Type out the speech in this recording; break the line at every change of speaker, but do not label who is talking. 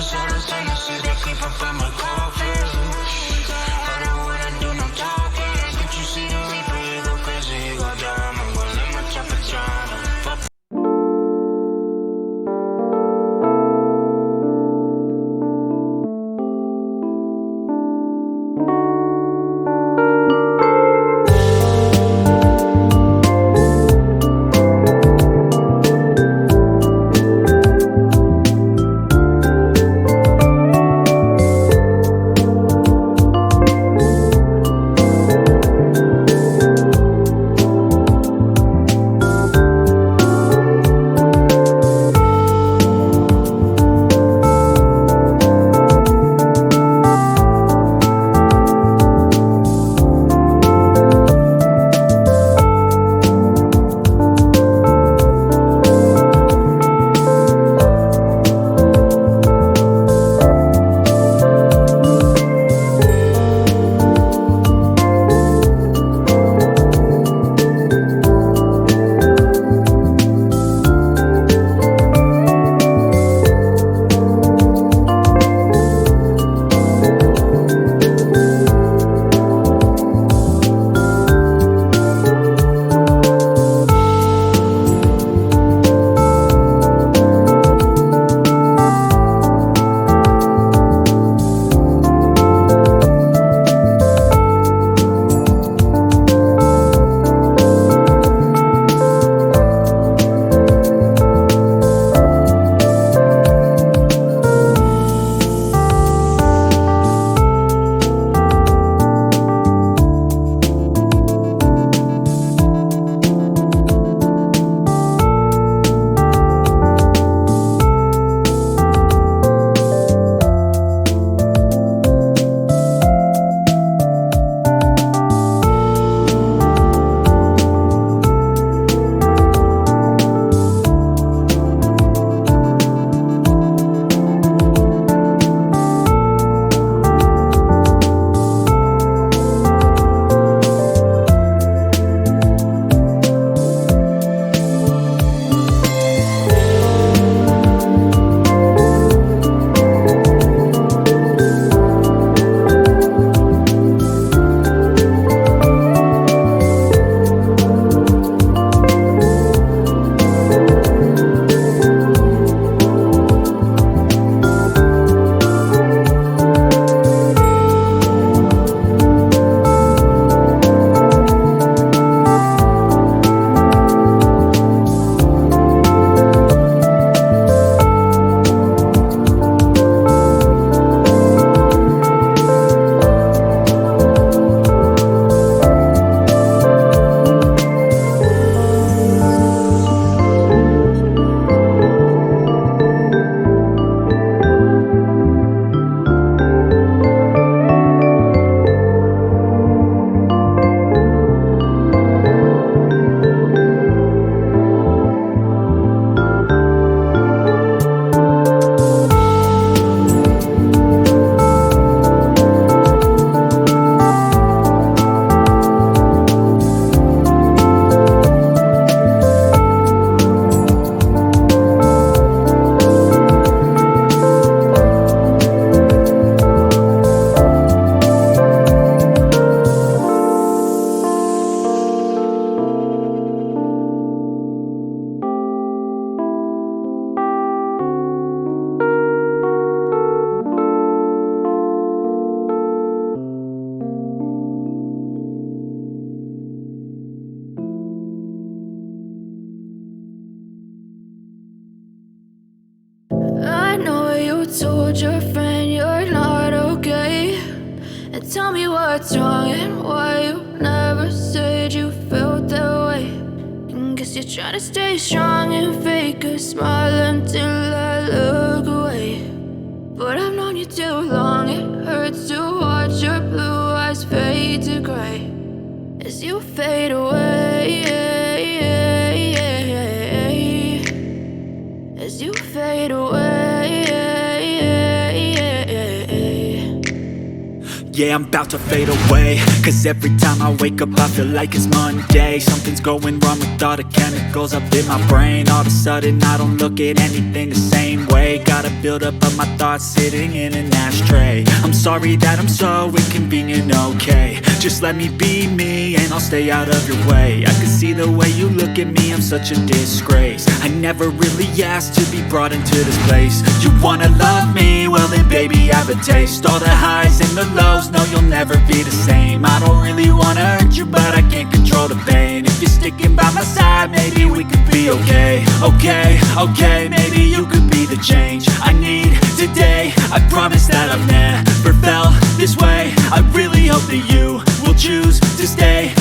just all the sentences that creep up in my coffin. I don't wanna do no talking. Can't you see the reaper? He go crazy, he go dumb. I'm gonna let my temperature on.
told your friend you're not okay, and tell me what's wrong and why you never said you felt that way. And guess you're trying to stay strong and fake a smile until I look away. But I've known you too long, it hurts to watch your blue eyes fade to gray as you fade away, as you fade away.
Yeah, I'm about to fade away, cause every time I wake up I feel like it's Monday. Something's going wrong with all the chemicals up in my brain. All of a sudden I don't look at anything the same way. Gotta buildup of my thoughts sitting in an ashtray. I'm sorry that I'm so inconvenient, okay. Just let me be me and I'll stay out of your way. I can see the way you look at me, I'm such a disgrace. I never really asked to be brought into this place. You wanna love me? Well then baby, have a taste. All the highs and the lows, no you'll never be the same. I don't really wanna hurt you, but I can't control the pain. If you're sticking by my side, maybe we could be okay. Okay, maybe you could be the change I need today. I promise that I've never felt this way. I really hope that you will choose to stay.